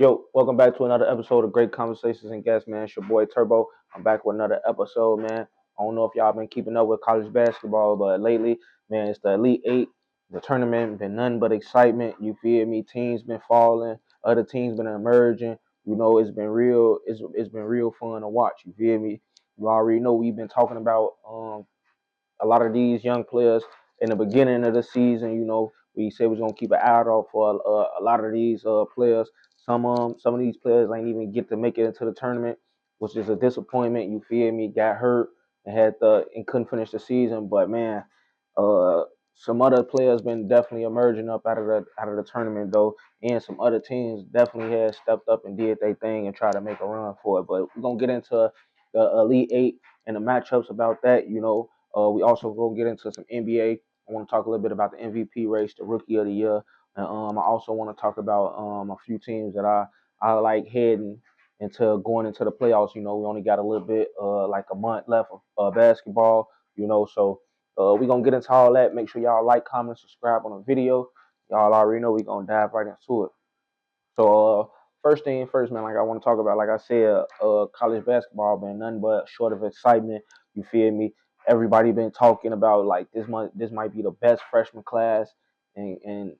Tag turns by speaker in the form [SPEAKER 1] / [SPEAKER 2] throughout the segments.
[SPEAKER 1] Yo, welcome back to another episode of Great Conversations and Guests, man. It's your boy Turbo. I'm back with another episode, man. I don't know if y'all been keeping up with college basketball, but lately, man, it's the Elite Eight. The tournament been nothing but excitement. You feel me? Teams been falling, other teams been emerging. It's been real. It's been real fun to watch. You feel me? You already know we've been talking about a lot of these young players in the beginning of the season. We said we was gonna keep an eye out for a lot of these players. Some of these players ain't even get to make it into the tournament, which is a disappointment. You feel me? Got hurt and couldn't finish the season. But man, uh, some other players been definitely emerging up out of the tournament though, and some other teams definitely had stepped up and did their thing and tried to make a run for it. But we're gonna get into the Elite Eight and the matchups about that. We also go get into some NBA. I want to talk a little bit about the MVP race, the Rookie of the Year, and I also want to talk about a few teams that I like heading into going into the playoffs. We only got a little bit, like a month left of basketball. So we're gonna get into all that. Make sure y'all like, comment, subscribe on the video. Y'all already know we're gonna dive right into it. So first thing first, man, like I want to talk about, like I said, college basketball been nothing but short of excitement. You feel me? Everybody been talking about like this might be the best freshman class in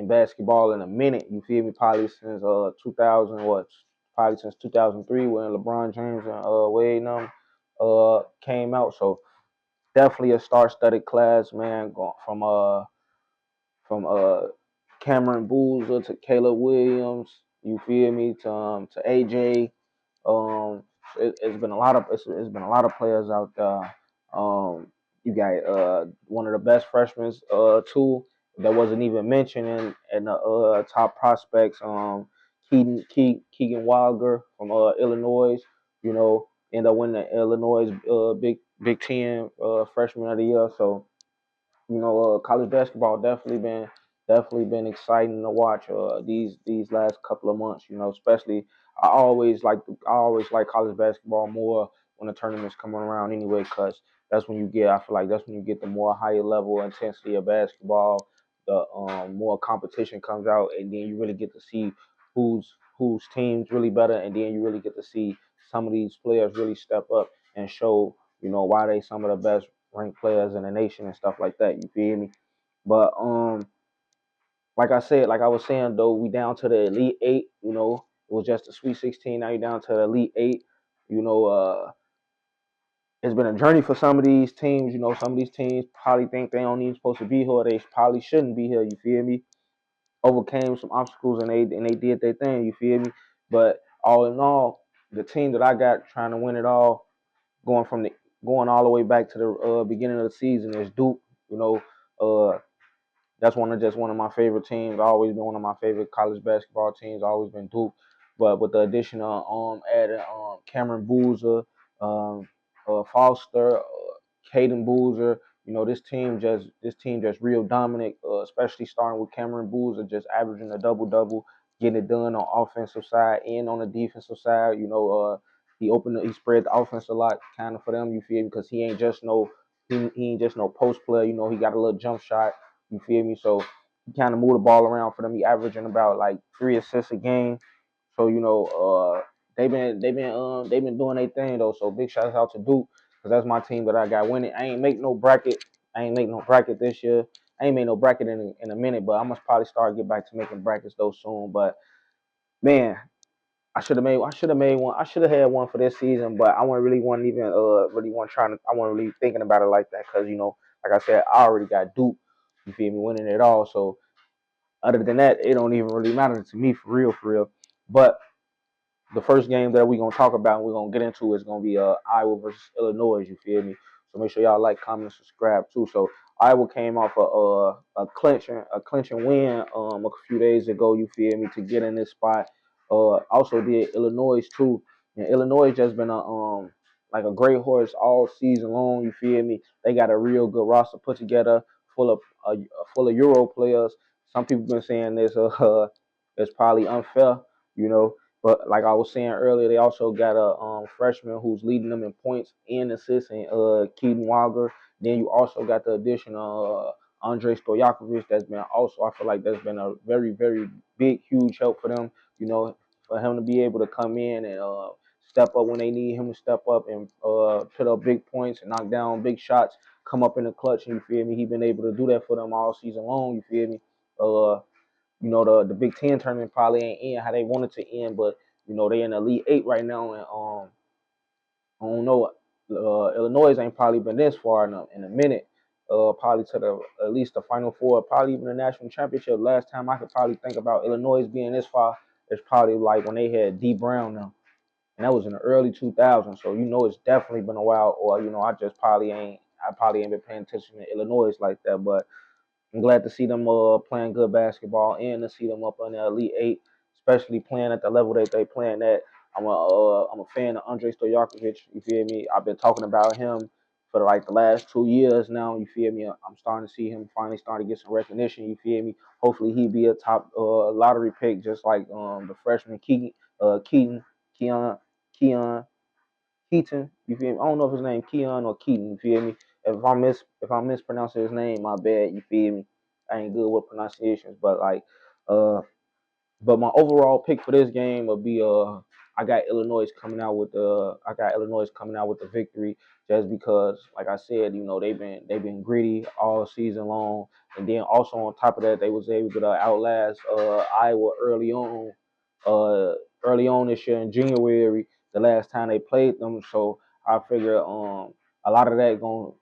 [SPEAKER 1] basketball in a minute. You feel me? Probably since 2000 what? Probably since 2003 when LeBron James and Wade and them came out. So definitely a star-studded class, man. Going from Cameron Boozer to Caleb Williams, you feel me, to AJ. Um, it's been a lot of it's been a lot of players out there. You got one of the best freshmen too that wasn't even mentioned in the top prospects. Keegan Wilder from Illinois. End up winning the Illinois Big Ten Freshman of the Year. So college basketball definitely been exciting to watch these last couple of months. Especially I always like college basketball more when the tournaments coming around anyway, because I feel like that's when you get the more higher level intensity of basketball. The more competition comes out, and then you really get to see whose team's really better, and then you really get to see some of these players really step up and show why they some of the best ranked players in the nation and stuff like that. You feel me? But like I said, like I was saying though, we down to the Elite Eight. It was just the Sweet 16. Now you down to the Elite Eight. You know, it's been a journey for some of these teams. Some of these teams probably think they don't even supposed to be here. Or they probably shouldn't be here. You feel me? Overcame some obstacles and they did their thing. You feel me? But all in all, the team that I got trying to win it all, going from the going all the way back to the beginning of the season is Duke. You know, uh, that's one of my favorite teams. Always been one of my favorite college basketball teams. Always been Duke, but with the addition of adding Cameron Boozer, um, Foster, Caden Boozer. This team just real dominant. Especially starting with Cameron Boozer, just averaging a double double, getting it done on offensive side and on the defensive side. He spread the offense a lot, kind of for them. You feel me? Because he ain't just no post player. He got a little jump shot. You feel me? So he kind of moved the ball around for them. He averaging about like 3 assists a game. So they've been doing their thing though. So big shout out to Duke because that's my team that I got winning. I ain't make no bracket. I ain't make no bracket this year. I ain't made no bracket in a minute, but I must probably start get back to making brackets though soon. But man, I should have made one. I should have had one for this season, but I wasn't really wasn't even really want trying to. I wasn't really thinking about it like that because like I said, I already got Duke. You feel me, winning it all. So other than that, it don't even really matter to me for real, for real. But the first game that we're gonna talk about and we're gonna get into is gonna be Iowa versus Illinois. You feel me? So make sure y'all like, comment, subscribe too. So Iowa came off a clinching win a few days ago. You feel me? To get in this spot. Also did Illinois too. And Illinois just been a like a great horse all season long. You feel me? They got a real good roster put together, full of full of Euro players. Some people been saying this it's probably unfair. You know, but like I was saying earlier, they also got a freshman who's leading them in points and assists, and Keaton Wilder. Then you also got the addition of Andre Stojakovic. I feel like that's been a very, very big, huge help for them. You know, for him to be able to come in and step up when they need him to step up and put up big points and knock down big shots, come up in the clutch. You feel me? He been able to do that for them all season long. You feel me? You know, the Big Ten tournament probably ain't end how they wanted to end, but you know they in the Elite Eight right now, and I don't know. Illinois ain't probably been this far in a minute. Probably to the at least the Final Four, probably even the national championship. Last time I could probably think about Illinois being this far is probably like when they had D Brown now, and that was in the early 2000s. So you know it's definitely been a while. Or you know I probably ain't been paying attention to Illinois like that, but I'm glad to see them playing good basketball and to see them up on the Elite Eight, especially playing at the level that they playing at. I'm a fan of Andre Stojakovic. You feel me? I've been talking about him for like the last 2 years now. You feel me? I'm starting to see him finally starting to get some recognition. You feel me? Hopefully he be a top lottery pick, just like the freshman Keon, Keon Keaton. You feel me? I don't know if his name Keon or Keaton. You feel me? If I'm mispronouncing his name, my bad. You feel me? I ain't good with pronunciations, but like, uh, but my overall pick for this game will be I got Illinois coming out with the victory just because, like I said, you know they've been gritty all season long, and then also on top of that they was able to outlast Iowa uh, early on this year in January, the last time they played them. So I figure a lot of that gonna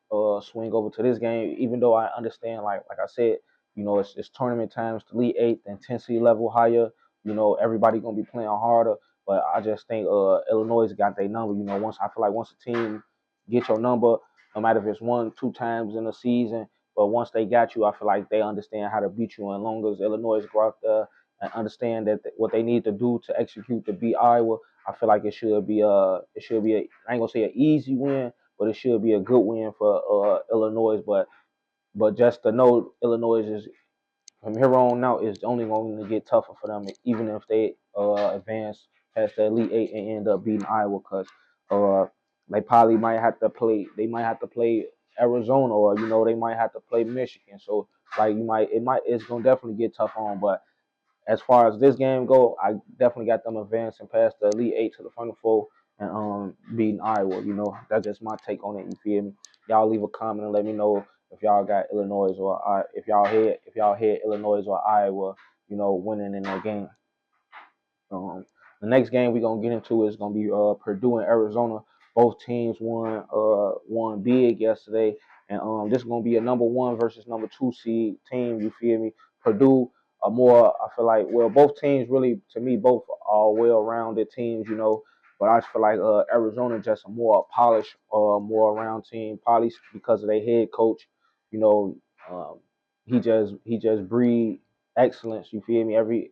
[SPEAKER 1] swing over to this game, even though I understand like I said, you know it's tournament times, the Elite Eight, the intensity level higher. You know everybody gonna be playing harder, but I just think Illinois got their number. You know once a team get your number, no matter if it's 1, 2 times in a season, but once they got you, I feel like they understand how to beat you. And long as Illinois go out there and understand that what they need to do to execute to beat Iowa, I feel like I ain't gonna say an easy win, but it should be a good win for Illinois. But just to know Illinois is from here on out is only going to get tougher for them, even if they advance past the Elite Eight and end up beating Iowa, because uh, they probably might have to play. They might have to play Arizona, or you know they might have to play Michigan. So like it's gonna definitely get tough on. But as far as this game go, I definitely got them advancing past the Elite Eight to the Final Four and beating Iowa. You know, that's just my take on it. You feel me? Y'all leave a comment and let me know if y'all got Illinois or if y'all had Illinois or Iowa, you know, winning in that game. The next game we're gonna get into is gonna be Purdue and Arizona. Both teams won big yesterday, and this is gonna be a number one versus number two seed team. You feel me? Purdue I feel like both teams really to me both are well rounded teams, you know. But I just feel like Arizona just a more polished, more round team, probably because of their head coach. You know, he just breed excellence. You feel me? Every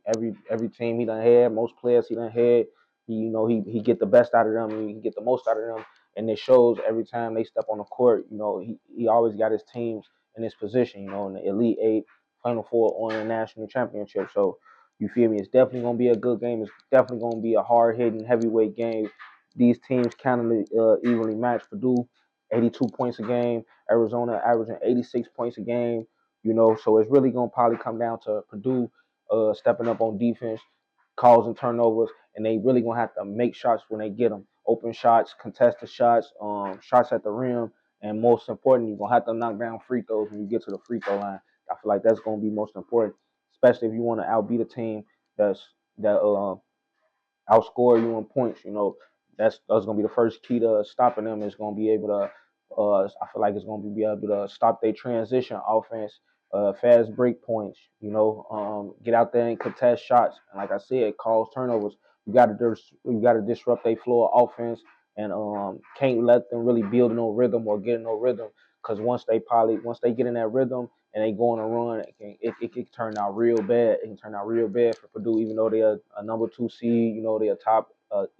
[SPEAKER 1] team he done had, most players he done had, he get the best out of them, and he get the most out of them, and it shows every time they step on the court. You know, he always got his teams in his position. You know, in the Elite Eight, Final Four, or in the national championship. So you feel me? It's definitely gonna be a good game. It's definitely gonna be a hard hitting heavyweight game. These teams kind of evenly matched. Purdue, 82 points a game. Arizona averaging 86 points a game. You know, so it's really gonna probably come down to Purdue stepping up on defense, causing turnovers, and they really gonna have to make shots when they get them. Open shots, contested shots, shots at the rim, and most important, you're gonna have to knock down free throws when you get to the free throw line. I feel like that's gonna be most important, especially if you want to outbeat a team that outscore you in points. You know, that's gonna be the first key to stopping them. Is gonna be able to. I feel like it's gonna be able to stop their transition offense, fast break points. You know, get out there and contest shots. And like I said, cause turnovers. You got to disrupt their flow of offense, and can't let them really build no rhythm or get no rhythm. Because once they get in that rhythm and they go on a run, it can turn out real bad. It can turn out real bad for Purdue, even though they're a number two seed. You know, they're a top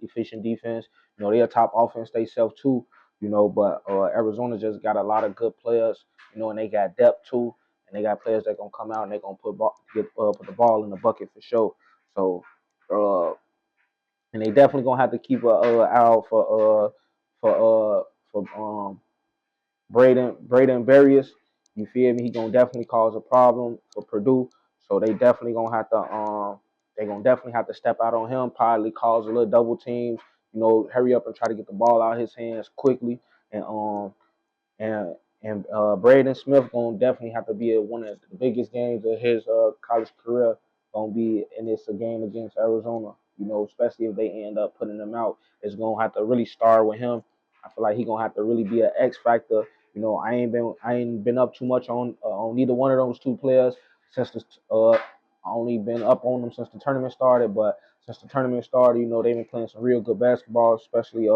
[SPEAKER 1] efficient defense. You know, they're a top offense themselves too. You know, but Arizona just got a lot of good players. You know, and they got depth too, and they got players that gonna come out and they gonna put the ball in the bucket for sure. So, and they definitely gonna have to keep a out for Braden Berrios. You feel me? He gonna definitely cause a problem for Purdue. So they definitely gonna have to they're gonna definitely have to step out on him, probably cause a little double teams, hurry up and try to get the ball out of his hands quickly. And um and and Braden Smith gonna definitely have to be one of the biggest games of his college career. Gonna be in this game against Arizona. Especially if they end up putting him out, it's gonna have to really start with him. I feel like he gonna have to really be an X factor. I ain't been up too much on neither one of those two players since the I only been up on them since the tournament started. But since the tournament started, they've been playing some real good basketball, especially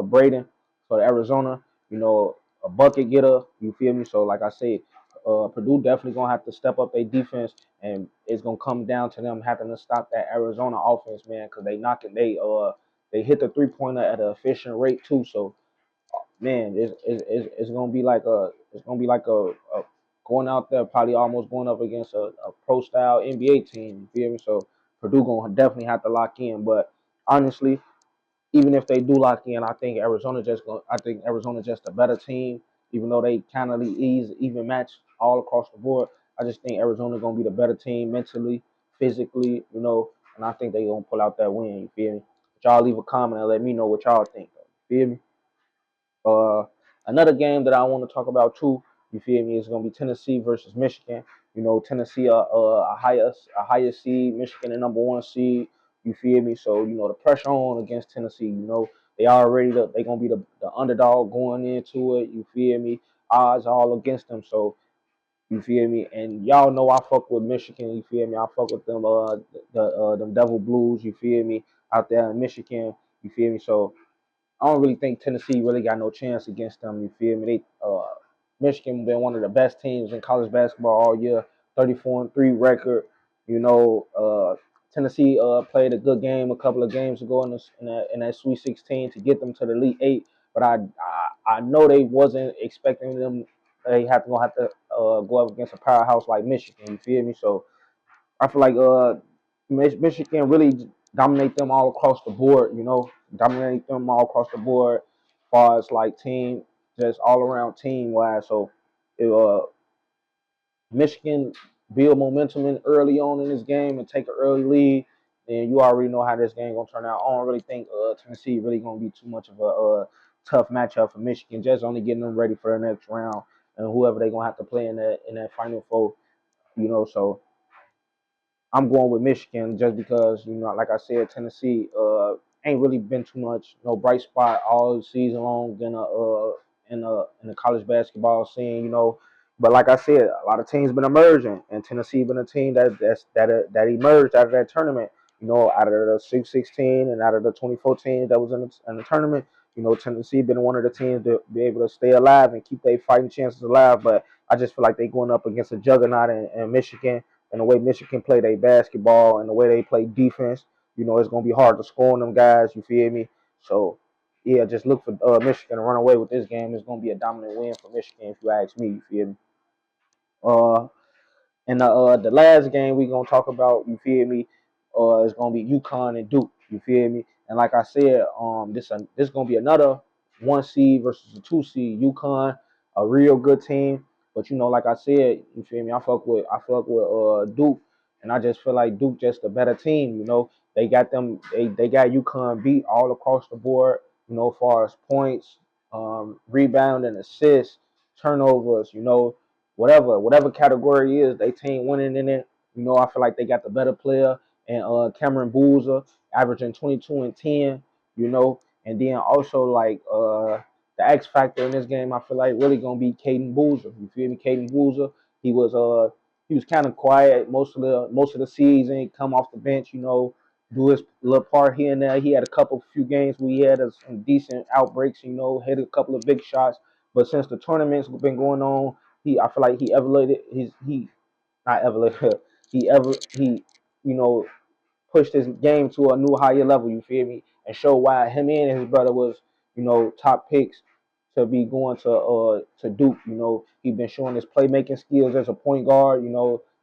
[SPEAKER 1] Braden for Arizona. You know, a bucket getter. You feel me? So like I said, Purdue definitely gonna have to step up their defense, and it's gonna come down to them having to stop that Arizona offense, man, because they hit the 3-pointer at an efficient rate too. So man, it's gonna be like a going out there probably almost going up against a pro style NBA team. You feel me? So Purdue gonna definitely have to lock in, but honestly, even if they do lock in, I think Arizona just a better team. Even though they kind of even match all across the board, I just think Arizona gonna be the better team mentally, physically, and I think they gonna pull out that win. You feel me? But y'all leave a comment and let me know what y'all think. You feel me? Uh, Another game that I want to talk about too, you feel me, is gonna be Tennessee versus Michigan. Tennessee a higher seed, Michigan a number one seed. You feel me? So the pressure on against Tennessee. They gonna be the underdog going into it. You feel me? Odds all against them. So you feel me? And y'all know I fuck with Michigan. You feel me? I fuck with them them Devil Blues. You feel me? Out there in Michigan. You feel me? So I don't really think Tennessee really got no chance against them. You feel me? Michigan been one of the best teams in college basketball all year, 34-3 record. You know, uh, Tennessee played a good game a couple of games ago in that Sweet 16 to get them to the Elite Eight. But I know they wasn't expecting them. They gonna have to go up against a powerhouse like Michigan. You feel me? So I feel like Michigan really dominate them all across the board. Dominate them all across the board, as far as like team, just all around team wise. So if Michigan build momentum in early on in this game and take an early lead, then you already know how this game gonna turn out. I don't really think Tennessee really gonna be too much of a tough matchup for Michigan. Just only getting them ready for the next round and whoever they gonna have to play in that Final Four. So I'm going with Michigan just because, like I said, Tennessee ain't really been too much, bright spot all season long in the college basketball scene. But like I said, a lot of teams been emerging, and Tennessee been a team that emerged out of that tournament. Out of the 6-16 and out of the 2014 that was in the tournament. Tennessee been one of the teams to be able to stay alive and keep their fighting chances alive. But I just feel like they going up against a juggernaut in Michigan, and the way Michigan play their basketball and the way they play defense, it's gonna be hard to score on them guys. You feel me? So yeah, just look for Michigan to run away with this game. It's gonna be a dominant win for Michigan, if you ask me. You feel me? Uh, and the last game we gonna talk about, you feel me, is gonna be UConn and Duke. You feel me? And like I said, this gonna be another 1 seed versus a 2 seed. UConn, a real good team, but like I said, you feel me? I fuck with Duke, and I just feel like Duke just a better team. They got UConn beat all across the board. As far as points, rebound and assists, turnovers. Whatever category is, they team winning in it. I feel like they got the better player and Cameron Boozer averaging 22 and 10. And then also like the X factor in this game, I feel like really gonna be Caden Boozer. You feel me? Caden Boozer. He was he was kind of quiet most of the season. Come off the bench, do his little part here and there. He had a few games where he had some decent outbreaks. Hit a couple of big shots. But since the tournament's been going on, I feel like he elevated he not elevated he you know pushed his game to a new higher level. You feel me? And show why him and his brother was top picks to be going to Duke. He been showing his playmaking skills as a point guard.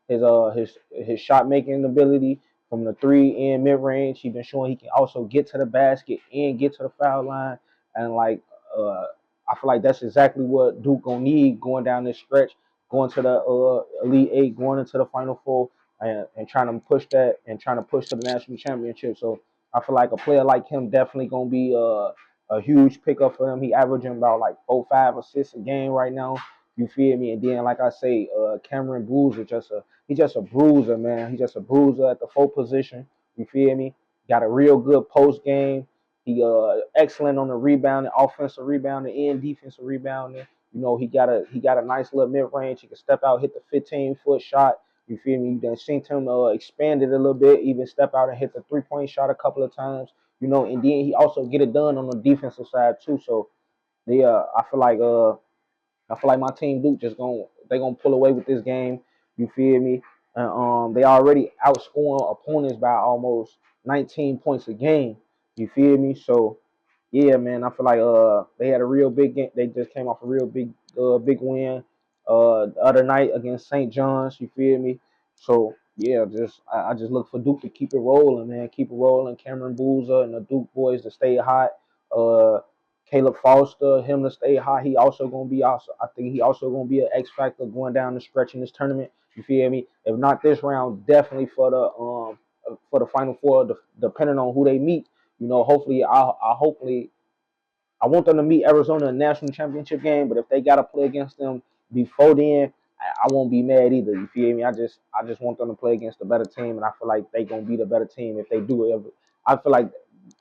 [SPEAKER 1] His shot making ability from the three and mid range. He been showing he can also get to the basket and get to the foul line. And like I feel like that's exactly what Duke gonna need going down this stretch, going to the Elite Eight, going into the Final Four. and trying to push that and trying to push to the national championship. So I feel like a player like him definitely gonna be a huge pickup for them. He averaging about like 4, 5 assists a game right now. You feel me? And then, like I say, Cameron Boozer he's just a bruiser, man. He's just a bruiser at the 4 position. You feel me? Got a real good post game. He excellent on the rebounding, offensive rebounding, and defensive rebounding. You know, he got a nice little mid range. He can step out, hit the 15-foot shot. You feel me? You done seen him expand it a little bit, even step out and hit the 3-point shot a couple of times. You know, and then he also get it done on the defensive side too. So I feel like my team Duke they gonna pull away with this game. You feel me? And they already outscoring opponents by almost 19 points a game. You feel me? So yeah, man, I feel like they had a real big game. They just came off a real big win the other night against St. John's. You feel me? So yeah, I just look for Duke to keep it rolling, man. Keep it rolling. Cameron Boozer and the Duke boys to stay hot. Uh, Caleb Foster, him to stay hot. He also gonna be also. I think he also gonna be an X factor going down the stretch in this tournament. You feel me? If not this round, definitely for the final four, depending on who they meet. You know, hopefully I want them to meet Arizona in the national championship game, but if they gotta play against them before then, I won't be mad either. You feel me? I just want them to play against a better team, and I feel like they gonna be the better team if they do it. I feel like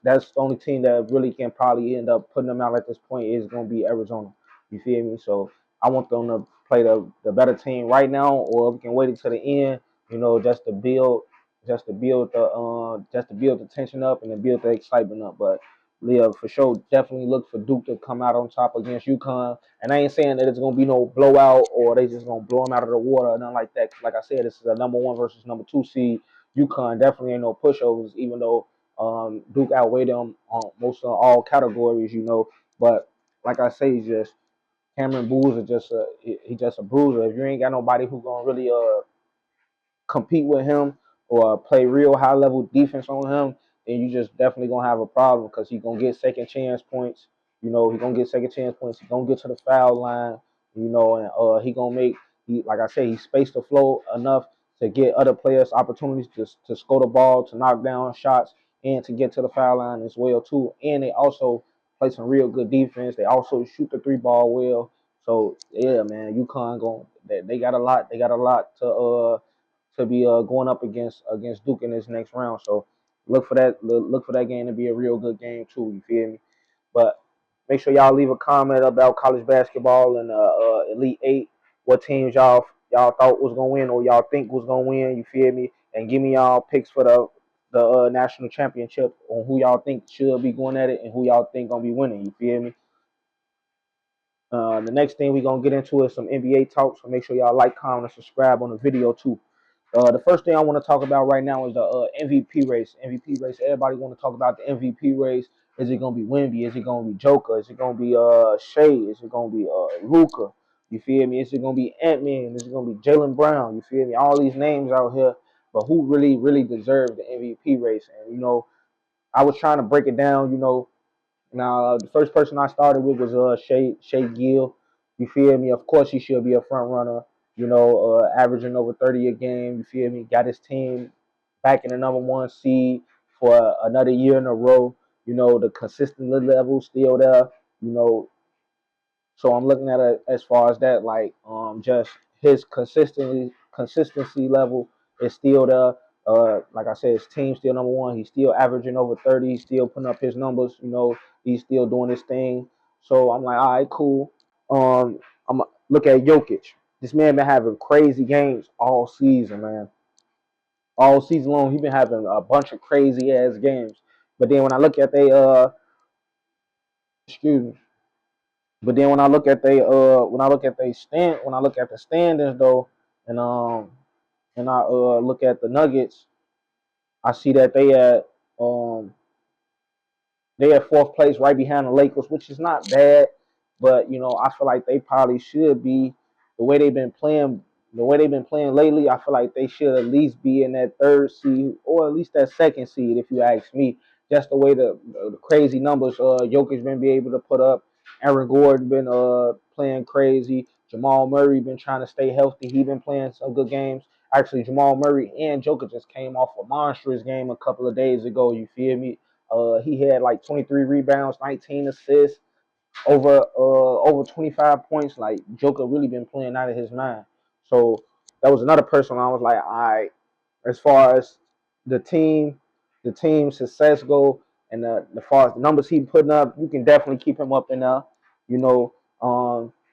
[SPEAKER 1] that's the only team that really can probably end up putting them out at this point is gonna be Arizona. You feel me? So I want them to play the better team right now, or we can wait until the end. You know, just to build the tension up and to build the excitement up. But yeah, for sure, definitely look for Duke to come out on top against UConn. And I ain't saying that it's gonna be no blowout or they just gonna blow them out of the water or nothing like that. Like I said, this is a #1 versus #2 seed. UConn definitely ain't no pushovers, even though Duke outweighed them on most of all categories, you know. But like I say, he's just Cameron Boozer he just a bruiser. If you ain't got nobody who gonna really compete with him or play real high level defense on him, then you just definitely gonna have a problem because he's gonna get second chance points. You know, he's gonna get second chance points. He's gonna get to the foul line. You know, and he gonna make like I said, he spaced the flow enough to get other players opportunities to score the ball, to knock down shots, and to get to the foul line as well too. And they also play some real good defense. They also shoot the 3 ball well. So yeah, man, UConn they got a lot. They got a lot to be going up against Duke in this next round. So look for that game to be a real good game too. You feel me? But make sure y'all leave a comment about college basketball and Elite Eight. What teams y'all thought was gonna win or y'all think was gonna win? You feel me? And give me y'all picks for the national championship on who y'all think should be going at it and who y'all think gonna be winning. You feel me? The next thing we're gonna get into is some NBA talk. So make sure y'all like, comment, and subscribe on the video too. The first thing I want to talk about right now is the MVP race. MVP race. Everybody want to talk about the MVP race. Is it gonna be Wemby? Is it gonna be Joker? Is it gonna be Shea? Is it gonna be Luka? You feel me? Is it gonna be Ant Man? Is it gonna be Jalen Brown? You feel me? All these names out here, but who really deserves the MVP race? And you know, I was trying to break it down. You know, now, the first person I started with was Shea Gill. You feel me? Of course, he should be a front runner. You know, averaging over 30 a game. You feel me? Got his team back in the #1 seed for another year in a row. You know, the consistent level still there. You know, so I'm looking at it as far as that, like just his consistency level is still there. Like I said, his team's still #1. He's still averaging over 30. He's still putting up his numbers. You know, he's still doing his thing. So I'm like, all right, cool. I'm look at Jokic. This man been having crazy games all season, man. All season long, he been having a bunch of crazy ass games. But then when I look at excuse me. But then when I look at the standings though, and I look at the Nuggets, I see that um they at fourth place, right behind the Lakers, which is not bad. But you know, I feel like they probably should be the way they've been playing. The way they've been playing lately, I feel like they should at least be in that third seed or at least that second seed, if you ask me. Just the way the crazy numbers Jokic been be able to put up. Aaron Gordon been playing crazy. Jamal Murray been trying to stay healthy. He been playing some good games. Actually, Jamal Murray and Joker just came off a monstrous game a couple of days ago. You feel me? He had like 23 rebounds, 19 assists, over 25 points. Like Joker really been playing out of his mind. So that was another person I was like, all right, as far as the team, the team success go, and the far as the numbers he putting up, you can definitely keep him up in there. You know,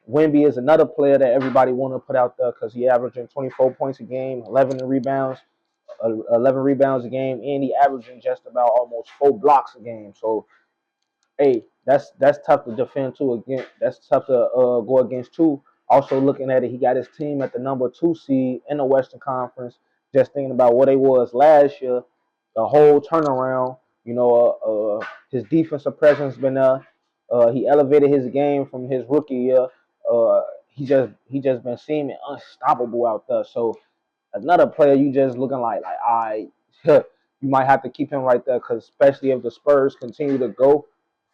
[SPEAKER 1] Wemby is another player that everybody want to put out there because he averaging 24 points a game, 11 rebounds a game, and he averaging just about almost 4 blocks a game. So hey, that's tough to defend too. Again, that's tough to go against too. Also looking at it, he got his team at the number 2 seed in the Western Conference. Just thinking about what they was last year, the whole turnaround. You know, his defensive presence been he elevated his game from his rookie year. He just been seeming unstoppable out there. So another player you just looking like I you might have to keep him right there because especially if the Spurs continue to go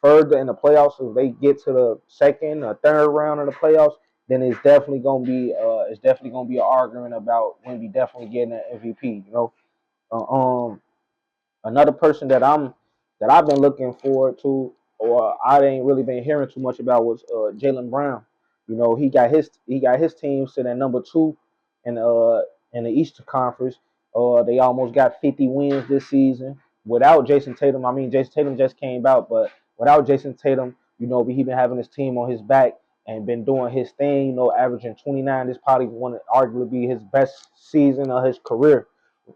[SPEAKER 1] further in the playoffs, if they get to the second or third round of the playoffs, then it's definitely gonna be an argument about when we definitely getting an MVP. Another person that I've been looking forward to, or I ain't really been hearing too much about, was Jalen Brown. You know, he got his team sitting at number 2 in in the Eastern Conference. They almost got 50 wins this season without Jason Tatum. I mean, Jason Tatum just came out, but without Jason Tatum, he been having his team on his back and been doing his thing. Averaging 29. This probably one to arguably be his best season of his career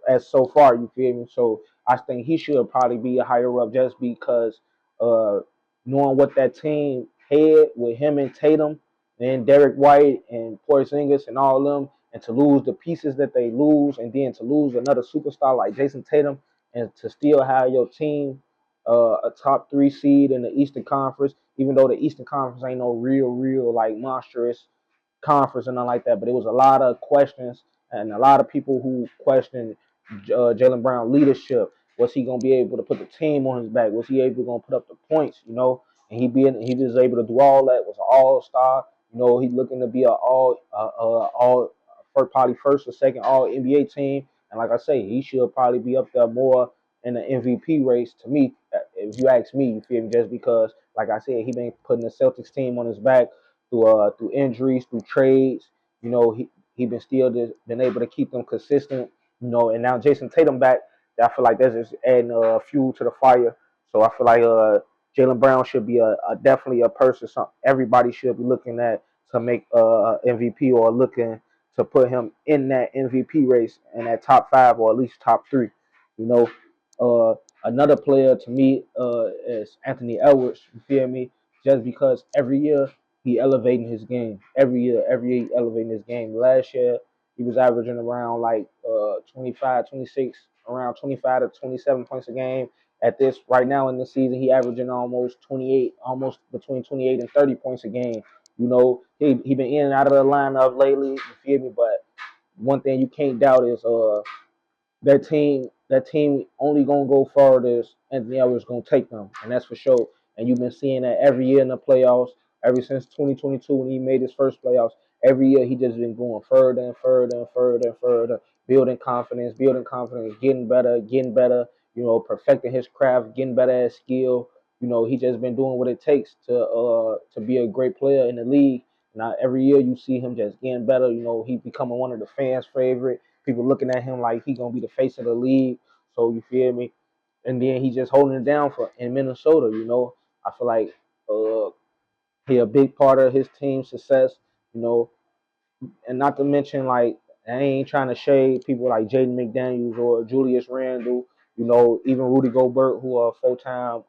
[SPEAKER 1] as so far. You feel me? So I think he should probably be a higher up just because uh, knowing what that team had with him and Tatum and Derek White and Porzingis and all of them, and to lose the pieces that they lose, and then to lose another superstar like Jason Tatum, and to still have your team a top 3 seed in the Eastern Conference, even though the Eastern Conference ain't no real like monstrous conference and nothing like that. But it was a lot of questions and a lot of people who questioned Jalen Brown leadership. Was he gonna be able to put the team on his back? Was he able to put up the points? And he was able to do all that. Was an all star. He looking to be a all probably first or second all NBA team. And like I say, he should probably be up there more in the MVP race to me. If you ask me, you feel me? Just because, like I said, he been putting the Celtics team on his back through injuries, through trades. He been still been able to keep them consistent. And now Jason Tatum back. I feel like that's just adding fuel to the fire. So I feel like Jalen Brown should be definitely a person. Everybody should be looking at to make MVP, or looking to put him in that MVP race in that top 5 or at least top 3. You know, another player to me is Anthony Edwards. You feel me? Just because every year he elevating his game. Every year he elevating his game. Last year he was averaging around like 25, 26, around 25 to 27 points a game. At this right now in the season, he averaging almost 28, almost between 28 and 30 points a game. He been in and out of the lineup lately. You feel me? But one thing you can't doubt is that team only gonna go farther as Anthony Edwards gonna take them, and that's for sure. And you've been seeing that every year in the playoffs, ever since 2022 when he made his first playoffs. Every year he just been going further and further and further and further, building confidence, getting better, getting better. Perfecting his craft, getting better at skill. He just been doing what it takes to be a great player in the league. Now every year you see him just getting better. He becoming one of the fans' favorite. People looking at him like he gonna be the face of the league. So you feel me? And then he just holding it down for in Minnesota. I feel like uh, he a big part of his team's success. You know, and not to mention like I ain't trying to shade people like Jaden McDaniels or Julius Randle. Even Rudy Gobert, who are a full-time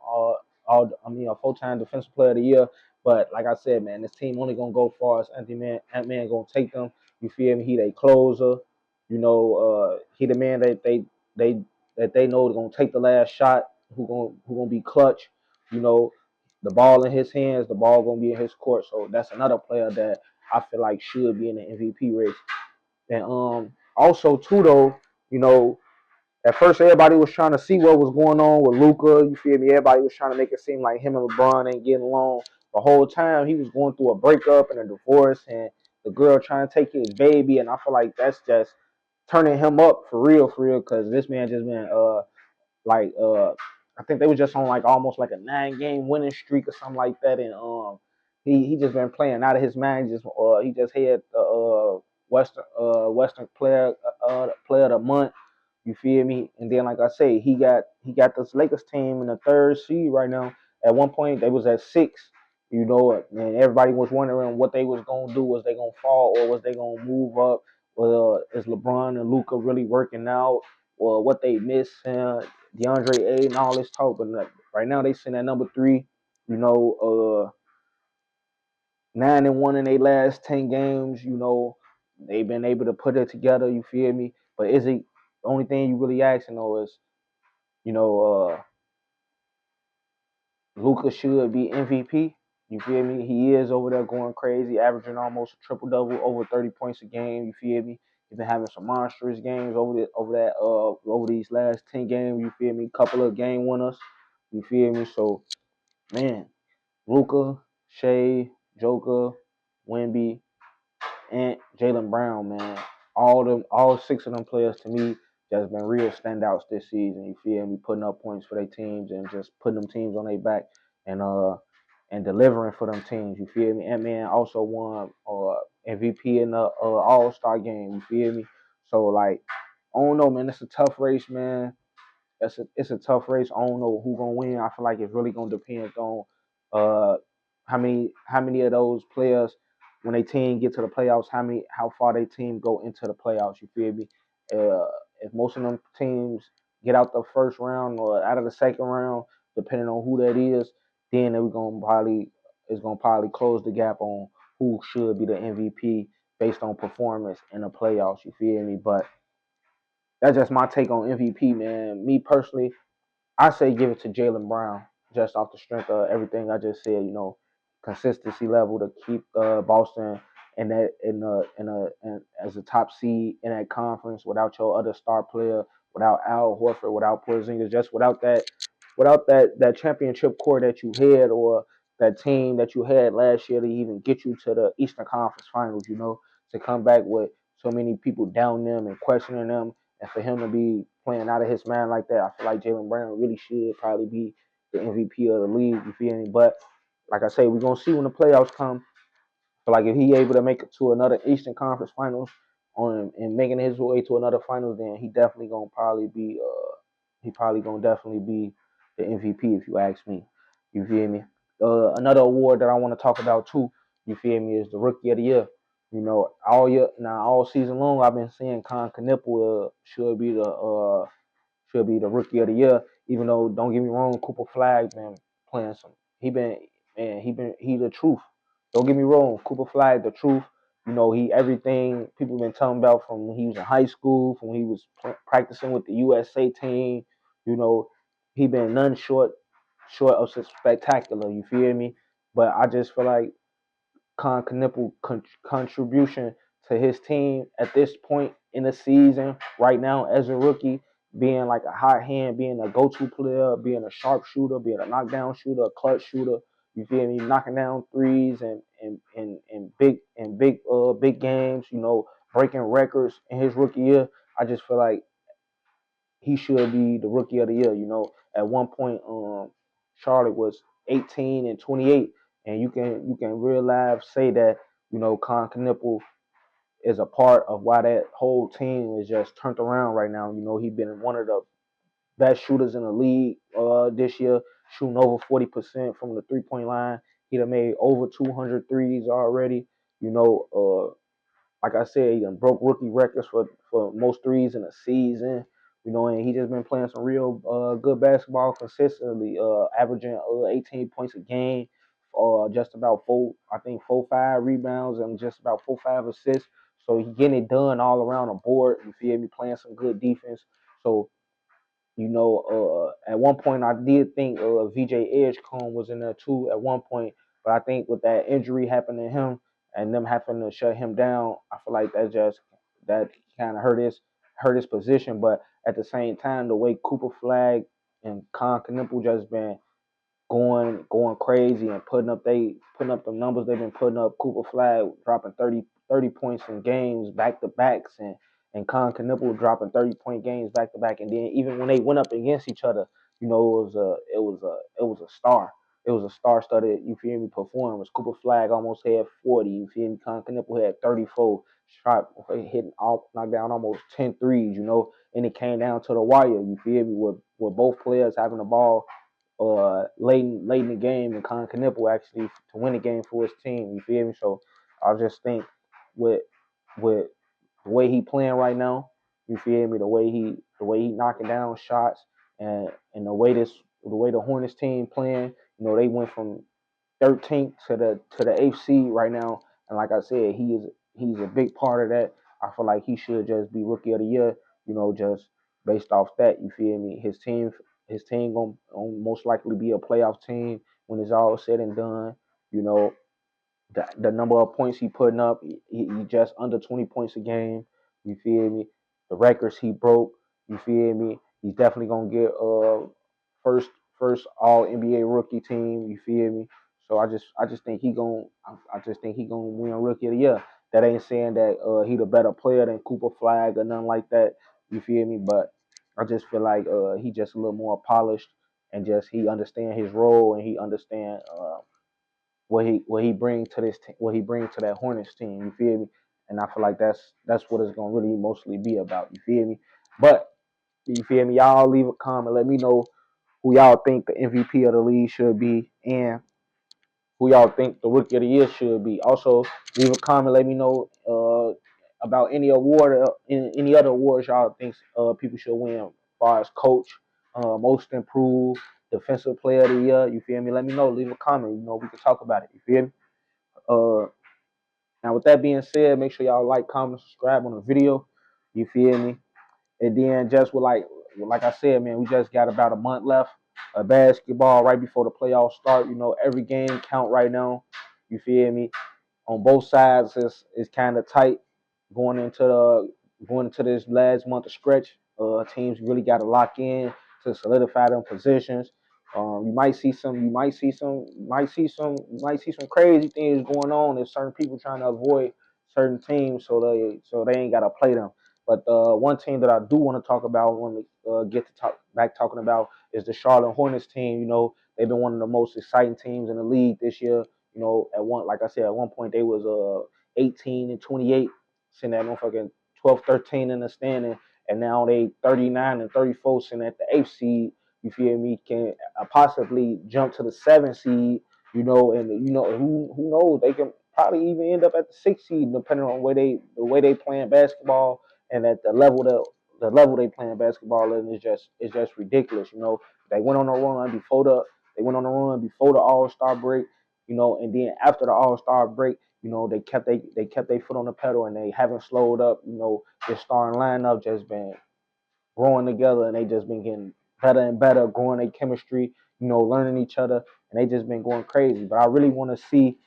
[SPEAKER 1] defensive player of the year. But like I said, man, this team only gonna go far as Ant-Man gonna take them. You feel me? He they closer. He the man they that they know is gonna take the last shot. Who gonna be clutch? You know, the ball in his hands, the ball gonna be in his court. So that's another player that I feel like should be in the MVP race. And also too though, you know, at first everybody was trying to see what was going on with Luca. You feel me? Everybody was trying to make it seem like him and LeBron ain't getting along. The whole time he was going through a breakup and a divorce, and the girl trying to take his baby. And I feel like that's just turning him up for real, because this man just been like I think they was just on like almost like a 9 game winning streak or something like that, and he just been playing out of his mind. Just he just had the Western player of the month. You feel me? And then like I say, he got this Lakers team in the third seed right now. At one point they was at 6. You know, and everybody was wondering what they was gonna do. Was they gonna fall or was they gonna move up? Well, is LeBron and Luca really working out? Or what they missing? DeAndre A and all this talk, but right now they sitting at number 3. You know, 9-1 in their last 10 games. You know, they've been able to put it together. You feel me? But is it the only thing you really asking though is, you know, Luca should be MVP. You feel me? He is over there going crazy, averaging almost a triple double, over 30 points a game. You feel me? He's been having some monstrous games over these last 10 games. You feel me? Couple of game winners. You feel me? So man, Luca, Shea, Joker, Wemby, and Jaylen Brown, man. All 6 of them players to me just been real standouts this season. You feel me? Putting up points for their teams and just putting them teams on their back and and delivering for them teams. You feel me? And man also won MVP in the All Star game. You feel me? So like, I don't know, man. It's a tough race, man. It's a tough race. I don't know who gonna win. I feel like it's really gonna depend on uh how many of those players when they team get to the playoffs, how far they team go into the playoffs. You feel me? Uh, if most of them teams get out the first round or out of the second round, depending on who that is, then it's gonna probably close the gap on who should be the MVP based on performance in the playoffs. You feel me? But that's just my take on MVP, man. Me personally, I say give it to Jaylen Brown just off the strength of everything I just said. You know, consistency level to keep Boston in as a top seed in that conference without your other star player, without Al Horford, without Porzingis, just without that championship core that you had or that team that you had last year to even get you to the Eastern Conference Finals. You know, to come back with so many people down them and questioning them and for him to be playing out of his mind like that, I feel like Jaylen Brown really should probably be the MVP of the league. You feel me? But like I say, we're gonna see when the playoffs come. So like if he able to make it to another Eastern Conference Finals on and making his way to another Finals, then he probably gonna definitely be the MVP if you ask me. You feel me? Another award that I want to talk about too. You feel me? Is the Rookie of the Year. You know, all season long I've been saying Con Knipple should be the Rookie of the Year. Even though, don't get me wrong, Cooper Flag been playing some. He the truth. Don't get me wrong, Cooper Flag the truth. You know, he everything people been telling about from when he was in high school, from when he was practicing with the USA team. You know, he been none short of spectacular. You feel me? But I just feel like Knipple contribution to his team at this point in the season right now as a rookie, being like a hot hand, being a go-to player, being a sharpshooter, being a knockdown shooter, a clutch shooter. You feel me? Knocking down threes and big games. You know, breaking records in his rookie year. I just feel like he should be the Rookie of the Year. You know, at one point, Charlotte was 18-28, and you can real live say that Knipple is a part of why that whole team is just turned around right now. You know, he's been one of the best shooters in the league this year, shooting over 40% from the 3 point line. He done made over 200 threes already. You know, like I said, he done broke rookie records for most threes in a season. You know, and he just been playing some real good basketball consistently, averaging 18 points a game, just about 4, 5 rebounds and just about 4, 5 assists. So he getting it done all around the board. You feel me? Playing some good defense. So at one point I did think VJ Edgecombe was in there too at one point, but I think with that injury happening to him and them having to shut him down, I feel like that kind of hurt his position. But at the same time, the way Cooper Flag and Con Knipple just been going crazy and putting up the numbers they've been putting up. Cooper Flag dropping 30 points in games back to backs and and Knipple dropping 30-point games back to back, and then even when they went up against each other, it was a star. It was a star-studded, you feel me, performance. Cooper Flag almost had 40, you feel me. Knipple had 34, shot, hitting all, knocked down almost 10 threes, and it came down to the wire, you feel me, with both players having the ball late in the game, and Knipple actually to win the game for his team, you feel me. So I just think with with the way he playing right now, you feel me, the way he knocking down shots, and the way the Hornets team playing, they went from 13th to the eighth seed right now, and like I said, he's a big part of that. I feel like he should just be rookie of the year, just based off that. You feel me? His team gonna most likely be a playoff team when it's all said and done. You know, the number of points he putting up, he just under 20 points a game. You feel me? The records he broke. You feel me? He's definitely gonna get first first All NBA rookie team. You feel me? So I just think he gonna win Rookie of the Year. That ain't saying that he the better player than Cooper Flag or nothing like that. You feel me? But I just feel like he just a little more polished, and just he understand his role, and he understand what he brings to what he brings to that Hornets team. You feel me? And I feel like that's what it's gonna really mostly be about. You feel me? But you feel me? Y'all leave a comment. Let me know who y'all think the MVP of the league should be, and who y'all think the Rookie of the Year should be. Also, leave a comment. Let me know about any award, any other awards y'all think people should win, as far as coach, most improved, defensive player of the year. You feel me? Let me know. Leave a comment. We can talk about it. You feel me? Uh, Now with that being said, make sure y'all like, comment, subscribe on the video. You feel me? And then just like I said, man, we just got about a month left of basketball right before the playoffs start. Every game count right now. You feel me? On both sides is kind of tight going into this last month of stretch. Teams really got to lock in to solidify them positions. You might see some crazy things going on. There's certain people trying to avoid certain teams, so they ain't got to play them. But one team that I do want to talk about, want to get to talking about, is the Charlotte Hornets team. They've been one of the most exciting teams in the league this year. Like I said, at one point they was 18 and 28, sitting at motherfucking 12, 13 in the standing, and now they 39 and 34, sitting at the eighth seed. You feel me? Can possibly jump to the seventh seed. And who knows? They can probably even end up at the sixth seed, depending on the way they playing basketball, and at the level they playing basketball, and it's just ridiculous. They went on a run before the All Star break. And then after the All Star break, they kept their foot on the pedal, and they haven't slowed up. Their starting lineup just been growing together, and they just been getting better and better, growing their chemistry, learning each other, and they just been going crazy. But I really want to see.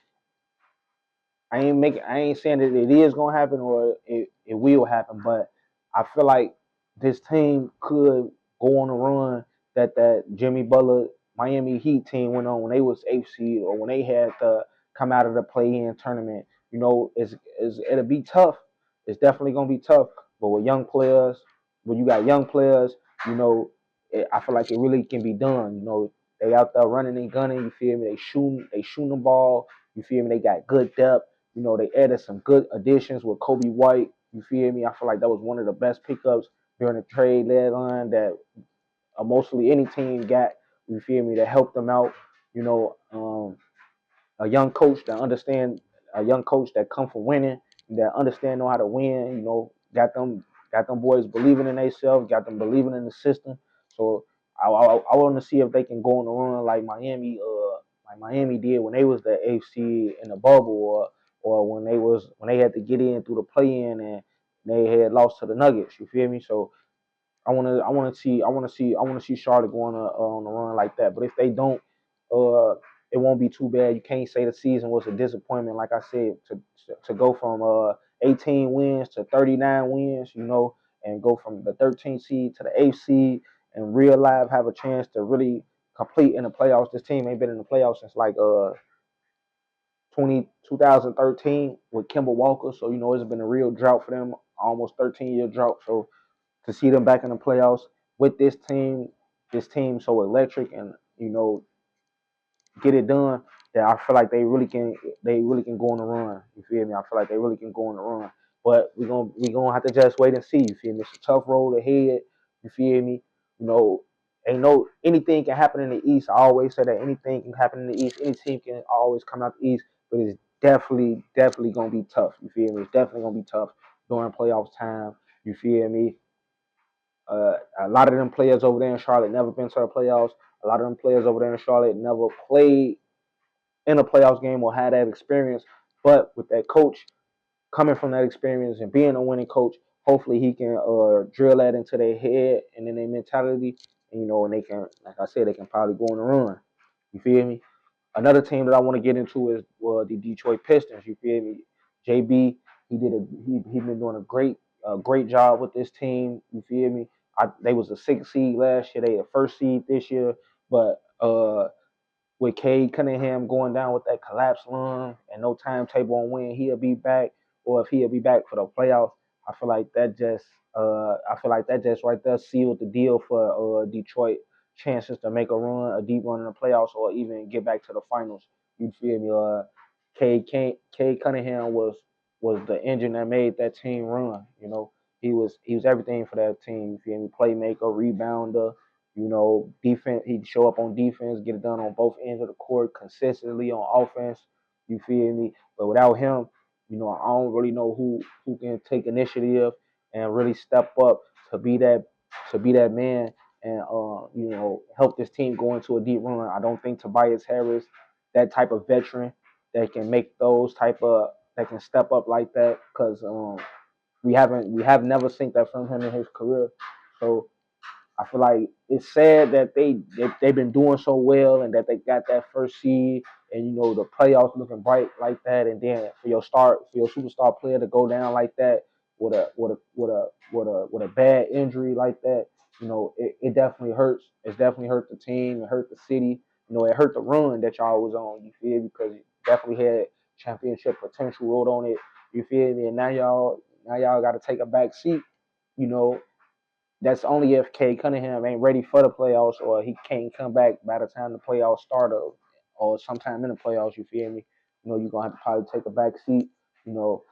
[SPEAKER 1] I ain't saying that it is gonna happen or it will happen, but I feel like this team could go on a run that Jimmy Butler Miami Heat team went on when they was eighth seed, or when they had to come out of the play-in tournament. It'll be tough. It's definitely gonna be tough. But with young players, when you got young players, I feel like it really can be done. They out there running and gunning. You feel me? They shooting the ball. You feel me? They got good depth. They added some good additions with Kobe White. You feel me? I feel like that was one of the best pickups during the trade deadline that mostly any team got. You feel me? To help them out. You know, um, a young coach that understand, a young coach that come from winning, that know how to win. Got them boys believing in themselves, got them believing in the system. So I want to see if they can go on a run like Miami did when they was the AFC in the bubble, or when they had to get in through the play in, and they had lost to the Nuggets. You feel me? So I want to see Charlotte going on a run like that. But if they don't, uh, it won't be too bad. You can't say the season was a disappointment. Like I said, to go from 18 wins to 39 wins, and go from the 13th seed to the 8th seed, and real life have a chance to really complete in the playoffs. This team ain't been in the playoffs since like 2013 with Kemba Walker. So it's been a real drought for them almost 13-year drought. So to see them back in the playoffs with this team so electric and get it done, that I feel like they really can go on the run. You feel me? I feel like they really can go on the run. But we gonna have to just wait and see. You feel me? It's a tough road ahead. You feel me? You know, ain't no anything can happen in the East. I always say that anything can happen in the East. Any team can always come out the East, but it's definitely gonna be tough. You feel me? It's definitely gonna be tough during playoffs time. You feel me? A lot of them players over there in Charlotte never been to the playoffs. A lot of them players over there in Charlotte never played in a playoffs game or had that experience. But with that coach coming from that experience and being a winning coach, hopefully he can drill that into their head and in their mentality. And they can, like I said, they can probably go on the run. You feel me? Another team that I want to get into is the Detroit Pistons. You feel me? JB, he been doing a great job with this team. You feel me? They was a sixth seed last year. They the first seed this year, but with Cade Cunningham going down with that collapsed lung and no timetable on when he'll be back or if he'll be back for the playoffs, I feel like that just right there sealed the deal for Detroit chances to make a deep run in the playoffs or even get back to the finals. You feel me? Cade Cunningham was the engine that made that team run. He was everything for that team. You feel me? Playmaker, rebounder, defense. He'd show up on defense, get it done on both ends of the court consistently on offense. You feel me? But without him, I don't really know who can take initiative and really step up to be that man and help this team go into a deep run. I don't think Tobias Harris, that type of veteran that can make that can step up like that because we have never seen that from him in his career. So I feel like it's sad that they've been doing so well and that they got that first seed and the playoffs looking bright like that, and then for your superstar player to go down like that with a bad injury like that, it definitely hurts. It's definitely hurt the team, it hurt the city, it hurt the run that y'all was on. You feel me? Because it definitely had championship potential wrote on it. You feel me? And now y'all got to take a back seat. You know, that's only if Cade Cunningham ain't ready for the playoffs or he can't come back by the time the playoffs start or sometime in the playoffs. You feel me? You're gonna have to probably take a back seat. You know,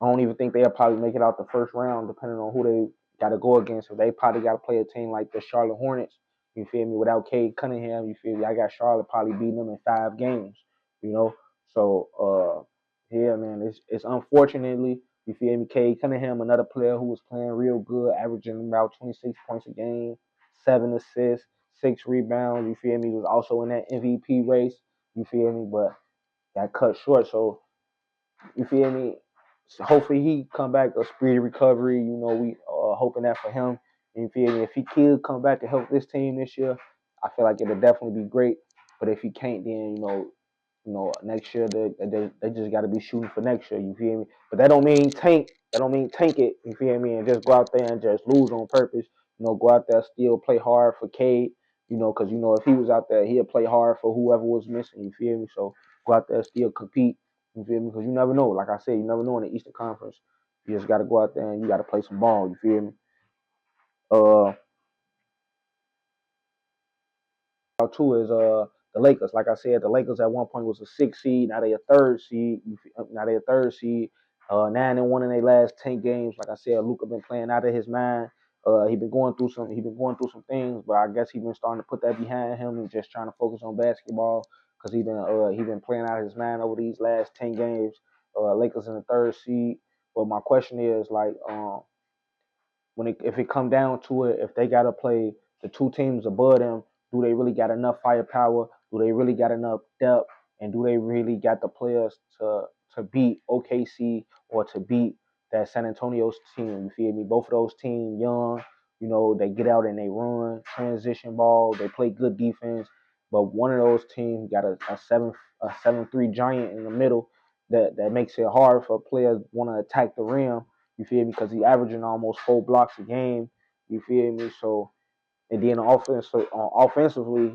[SPEAKER 1] I don't even think they'll probably make it out the first round, depending on who they got to go against. If they probably got to play a team like the Charlotte Hornets, you feel me? Without Cade Cunningham, you feel me? I got Charlotte probably beating them in 5 games. You know, so yeah, man, it's unfortunately, you feel me? Cade Cunningham, another player who was playing real good, averaging about 26 points a game, 7 assists, 6 rebounds. You feel me? He was also in that MVP race. You feel me? But got cut short. So you feel me? So hopefully he come back a speedy recovery. We hoping that for him. You feel me? If he could come back and help this team this year, I feel like it'll definitely be great. But if he can't, then next year they just got to be shooting for next year. You feel me? But that don't mean tank. That don't mean tank it. You feel me? And just go out there and just lose on purpose. Go out there still play hard for Cade. Because if he was out there, he'd play hard for whoever was missing. You feel me? So go out there still compete. You feel me? Because you never know. Like I said, you never know in the Eastern Conference. You just got to go out there and you got to play some ball. You feel me? Uh, Too is the Lakers. Like I said, the Lakers at one point was a 6 seed. Now they a third seed. Now they a third seed. 9-1 in their last 10 games. Like I said, Luka been playing out of his mind. He been going through some things, but I guess he been starting to put that behind him and just trying to focus on basketball because he been playing out of his mind over these last 10 games. Lakers in the third seed. But my question is like, if it come down to it, if they gotta play the two teams above them, do they really got enough firepower? Do they really got enough depth? And do they really got the players to beat OKC or to beat that San Antonio's team? You feel me? Both of those teams young, they get out and they run, transition ball, they play good defense. But one of those teams got a 7-3 giant in the middle that makes it hard for players want to attack the rim. You feel me? Because he's averaging almost 4 blocks a game. You feel me? So and then offensively,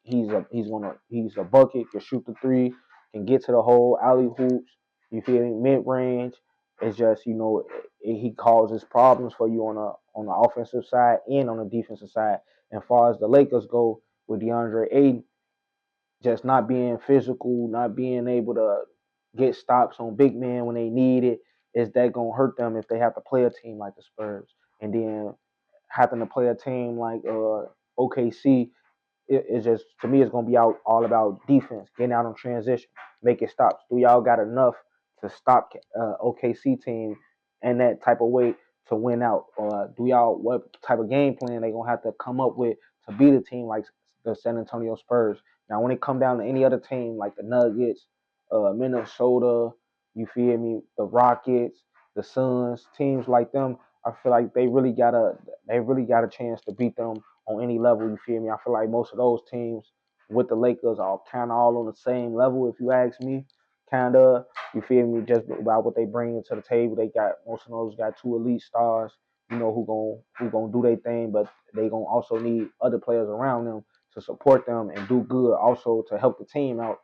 [SPEAKER 1] he's a bucket, can shoot the three, can get to the hole, alley hoops. You feel me? Mid range. It's just he causes problems for you on the offensive side and on the defensive side. And as far as the Lakers go with DeAndre Ayton, just not being physical, not being able to get stops on big men when they need it, is that gonna hurt them if they have to play a team like the Spurs? And then having to play a team like OKC, it's just, to me, it's gonna be all about defense, getting out on transition, making stops. Do y'all got enough to stop OKC team in that type of way to win out? Or do y'all, what type of game plan they gonna have to come up with to beat a team like the San Antonio Spurs? Now, when it come down to any other team like the Nuggets, Minnesota, you feel me, the Rockets, the Suns, teams like them, I feel like they really got a chance to beat them on any level. You feel me? I feel like most of those teams with the Lakers are kind of all on the same level, if you ask me. Kind of, you feel me? Just about what they bring to the table. They got, most of those got two elite stars. You know who gonna do their thing, but they gonna also need other players around them to support them and do good, also to help the team out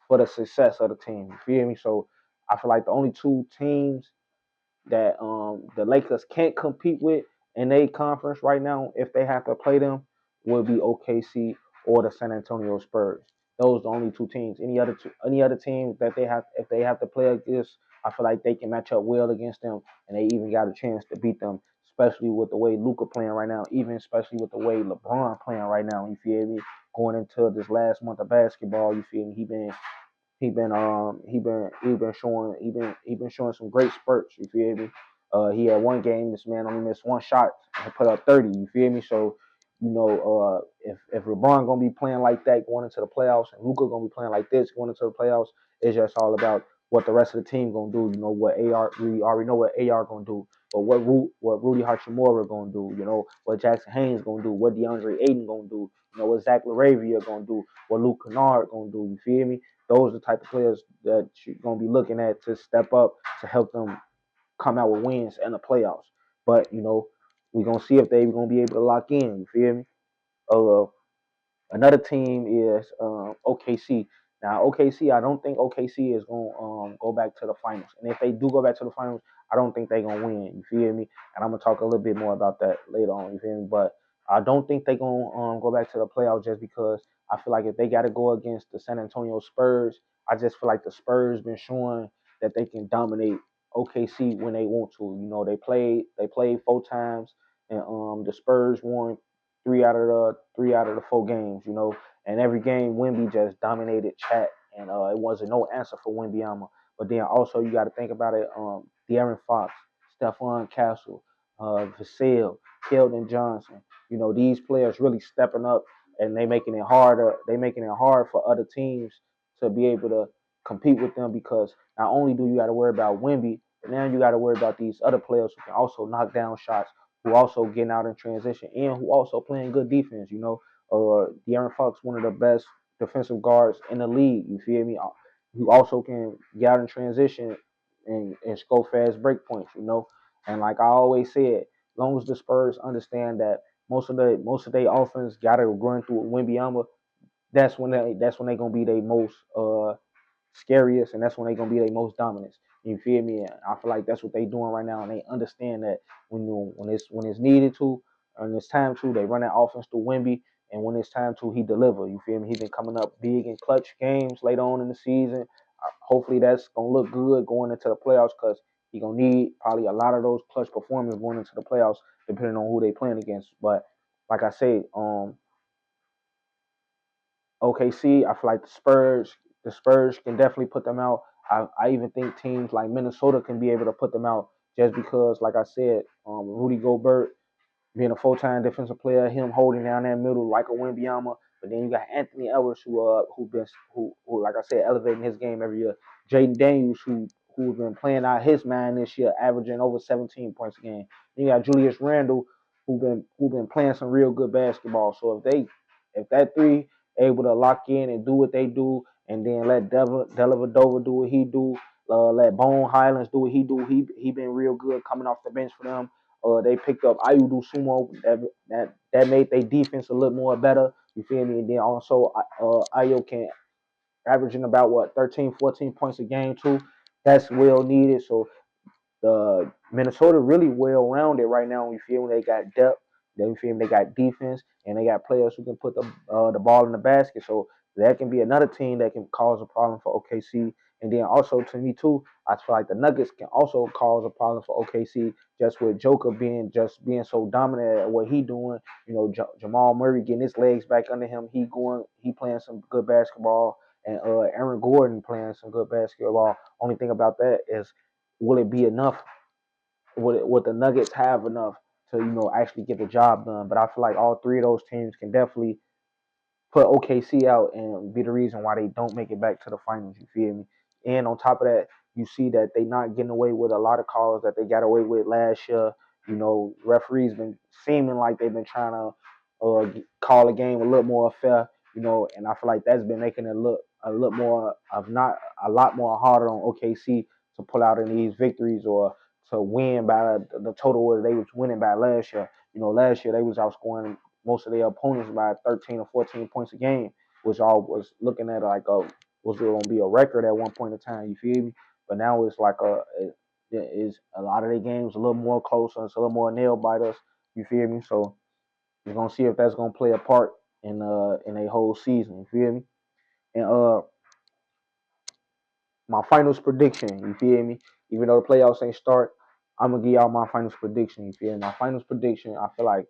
[SPEAKER 1] for the success of the team. You feel me? So I feel like the only two teams that the Lakers can't compete with in a conference right now, if they have to play them, would be OKC or the San Antonio Spurs. Those are the only two teams. Any other teams that they have, if they have to play against, I feel like they can match up well against them, and they even got a chance to beat them. Especially with the way Luka playing right now, even especially with the way LeBron playing right now. You feel me? Going into this last month of basketball, you feel me? He been showing some great spurts. You feel me? He had one game. This man only missed one shot and put up 30. You feel me? So, if LeBron gonna be playing like that going into the playoffs, and Luka gonna be playing like this going into the playoffs, it's just all about what the rest of the team gonna do. You know what AR, we already know what AR gonna do, but what Rudy Hachimura gonna do. You know what Jackson Haynes gonna do, what DeAndre Ayton gonna do. You know what Zach LaRavia gonna do, what Luke Kennard gonna do. You feel me? Those are the type of players that you're gonna be looking at to step up to help them come out with wins in the playoffs. But we're gonna see if they're gonna be able to lock in. You feel me? Uh, Another team is OKC. Now, OKC, I don't think OKC is going to go back to the finals. And if they do go back to the finals, I don't think they're going to win. You feel me? And I'm going to talk a little bit more about that later on. You feel me? But I don't think they're going to go back to the playoffs, just because I feel like if they got to go against the San Antonio Spurs, I just feel like the Spurs been showing that they can dominate OKC when they want to. They played 4 times, and the Spurs won three out of the 4 games, and every game Wemby just dominated chat, and it wasn't no answer for Wembyama. But then also you got to think about it. De'Aaron Fox, Stephon Castle, Vassell, Keldon Johnson. These players really stepping up, and they making it harder. They making it hard for other teams to be able to compete with them, because not only do you got to worry about Wemby, but now you got to worry about these other players who can also knock down shots, who also getting out in transition, and who also playing good defense. De'Aaron Fox, one of the best defensive guards in the league. You feel me? Who also can get out in transition and score fast break points. And like I always said, as long as the Spurs understand that most of their offense got to run through Wembyama, that's when they gonna be their most scariest, and that's when they're gonna be their most dominant. You feel me? And I feel like that's what they doing right now, and they understand that when it's needed to, and it's time to, they run that offense through Wemby, and when it's time to, he deliver. You feel me? He been coming up big in clutch games later on in the season. Hopefully, that's gonna look good going into the playoffs, because he gonna need probably a lot of those clutch performances going into the playoffs, depending on who they playing against. But like I said, OKC, I feel like the Spurs can definitely put them out. I even think teams like Minnesota can be able to put them out, just because, like I said, Rudy Gobert being a full-time defensive player, him holding down that middle like a Wembyama. But then you got Anthony Edwards, who like I said, elevating his game every year. Jaden Daniels, who's been playing out his mind this year, averaging over 17 points a game. Then you got Julius Randle, who been playing some real good basketball. So if that three able to lock in and do what they do, and then let Dellavedova do what he do, let Bone Highlands do what he do. He been real good coming off the bench for them. They picked up Ayudu Sumo, that made their defense a little more better. You feel me? And then also Ayo can averaging about 13, 14 points a game too. That's well needed. So the Minnesota really well rounded right now. You feel me? They got depth. You feel me? They got defense, and they got players who can put the ball in the basket. So that can be another team that can cause a problem for OKC. And then also to me too, I feel like the Nuggets can also cause a problem for OKC just with Joker being so dominant at what he doing. Jamal Murray getting his legs back under him. He playing some good basketball, and Aaron Gordon playing some good basketball. Only thing about that is, will it be enough? Would the Nuggets have enough to actually get the job done? But I feel like all three of those teams can definitely put OKC out and be the reason why they don't make it back to the finals. You feel me? And on top of that, you see that they not getting away with a lot of calls that they got away with last year. Referees been seeming like they've been trying to call a game a little more fair. And I feel like that's been making it look a little more of not a lot more harder on OKC to pull out in these victories or to win by the total where they was winning by last year. Last year they was outscoring most of their opponents by 13 or 14 points a game, which I was looking at like was going to be a record at one point in time. You feel me? But now it's like is a lot of their games a little more closer. It's a little more nail biters. You feel me? So we're gonna see if that's gonna play a part in a whole season. You feel me? And my finals prediction. You feel me? Even though the playoffs ain't start, I'm gonna give y'all my finals prediction. You feel me? My finals prediction. I feel like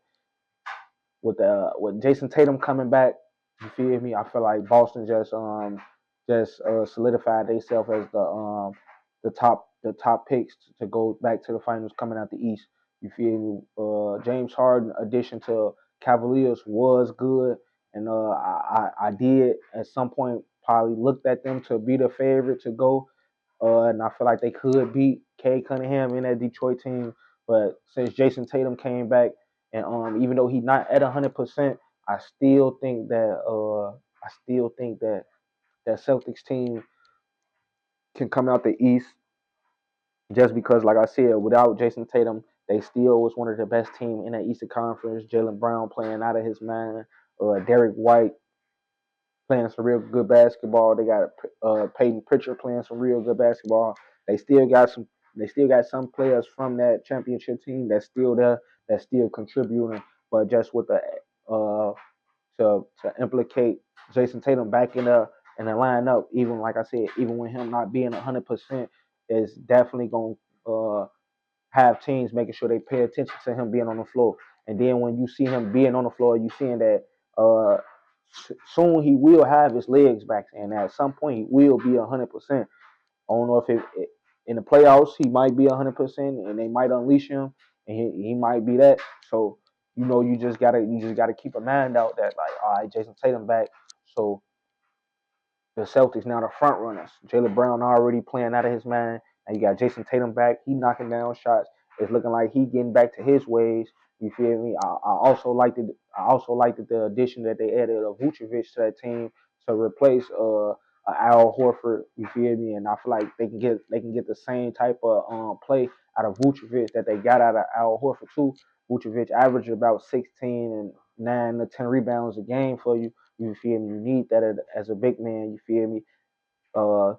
[SPEAKER 1] with Jason Tatum coming back, you feel me? I feel like Boston just solidified themselves as the top picks to go back to the finals coming out the East. You feel me? James Harden addition to Cavaliers was good, and I did at some point probably looked at them to be the favorite to go, and I feel like they could beat Cade Cunningham in that Detroit team. But since Jason Tatum came back, and even though he's not at 100%, I still think that Celtics team can come out the East just because, like I said, without Jason Tatum, they still was one of the best team in the Eastern Conference. Jaylen Brown playing out of his mind. Derek White playing some real good basketball. They got Peyton Pritchard playing some real good basketball. They still got some. They still got some players from that championship team that's still there, that's still contributing. But just with the to implicate Jason Tatum back in the lineup, even like I said, even with him not being 100%, is definitely going to have teams making sure they pay attention to him being on the floor. And then when you see him being on the floor, you seeing that uh, soon he will have his legs back, and at some point he will be 100%. I don't know if in the playoffs he might be 100%, and they might unleash him, and he might be that. So you just gotta keep a mind out that like, all right, Jason Tatum back, so the Celtics now the front runners. Jaylen Brown already playing out of his mind. And you got Jason Tatum back. He knocking down shots. It's looking like he getting back to his ways. You feel me? I also liked it. I also liked the addition that they added of Vucevic to that team to replace Al Horford. You feel me? And I feel like they can get the same type of play out of Vucevic that they got out of Al Horford too. Vucevic averaged about 16 and 9 to 10 rebounds a game for you. You feel me? You need that as a big man. You feel me? Uh,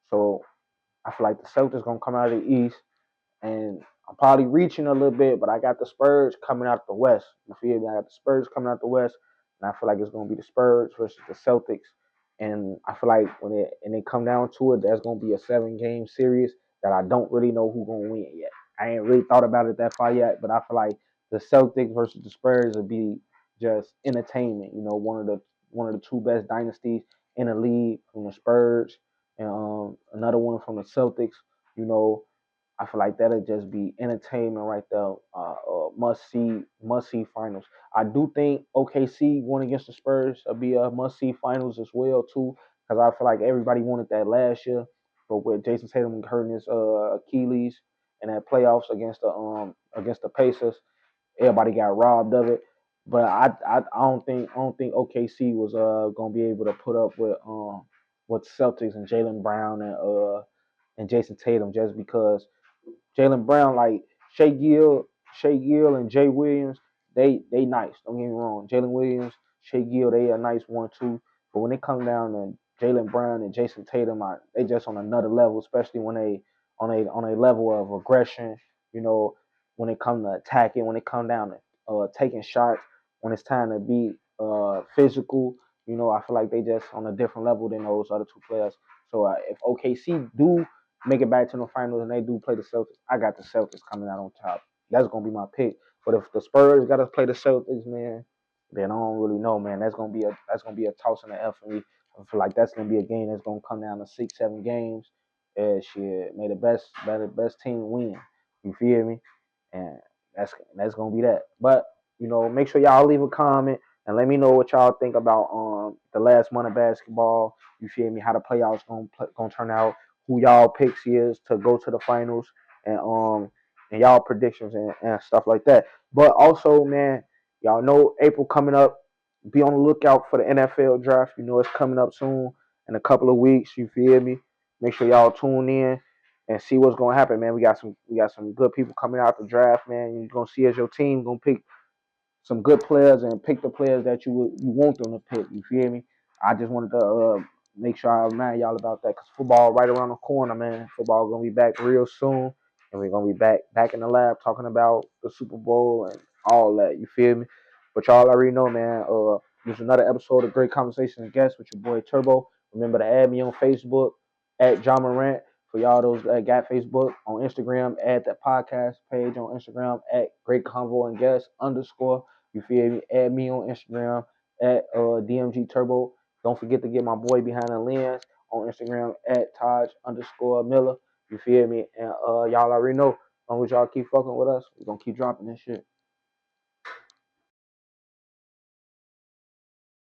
[SPEAKER 1] so I feel like the Celtics gonna come out of the East, and I'm probably reaching a little bit, but I got the Spurs coming out the West. You feel me? I got the Spurs coming out the West, and I feel like it's gonna be the Spurs versus the Celtics. And I feel like when it come down to it, there's gonna be a 7-game series that I don't really know who gonna win yet. I ain't really thought about it that far yet, but I feel like the Celtics versus the Spurs will be just entertainment. One of the two best dynasties in the league from the Spurs, and another one from the Celtics. You know, I feel like that'll just be entertainment right there. Must see finals. I do think OKC going against the Spurs will be a must see finals as well too, because I feel like everybody wanted that last year, but with Jason Tatum hurting his Achilles and that playoffs against the Pacers, everybody got robbed of it. But I don't think OKC was gonna be able to put up with Celtics and Jaylen Brown and Jason Tatum just because Jaylen Brown, like Shea Gill and Jay Williams, they nice. Don't get me wrong. Jalen Williams, Shea Gill, they a nice one too. But when it comes down to Jaylen Brown and Jason Tatum, they just on another level, especially when they on a level of aggression. You know, when it comes to attacking, when it comes down to taking shots, when it's time to be physical. You know, I feel like they just on a different level than those other two players. So if OKC do make it back to the finals and they do play the Celtics, I got the Celtics coming out on top. That's gonna be my pick. But if the Spurs got to play the Celtics, man, then I don't really know, man. That's gonna be a toss in the F for me. I feel like that's gonna be a game that's gonna come down to 6, 7 games. And shit, may the best team win. You feel me? And that's gonna be that. But make sure y'all leave a comment and let me know what y'all think about the last month of basketball. You feel me? How the playoffs gonna turn out? Who y'all picks is to go to the finals and y'all predictions and stuff like that. But also, man, y'all know April coming up. Be on the lookout for the NFL draft. You know it's coming up soon in a couple of weeks. You feel me? Make sure y'all tune in and see what's gonna happen, man. We got some good people coming out the draft, man. You're gonna see as your team gonna pick some good players and pick the players that you want them to pick. You feel me? I just wanted to make sure I remind y'all about that because football right around the corner, man. Football gonna be back real soon, and we're gonna be back in the lab talking about the Super Bowl and all that. You feel me? But y'all already know, man. This is another episode of Great Conversation and Guests with your boy Turbo. Remember to add me on Facebook at John Morant. For y'all those that got Facebook, on Instagram, add that podcast page on Instagram at GreatConvo&Guests _ you feel me? Add me on Instagram at DMG Turbo. Don't forget to get my boy behind the lens on Instagram at Taj_Miller. You feel me? And y'all already know. As long as y'all keep fucking with us, we're gonna keep dropping this shit.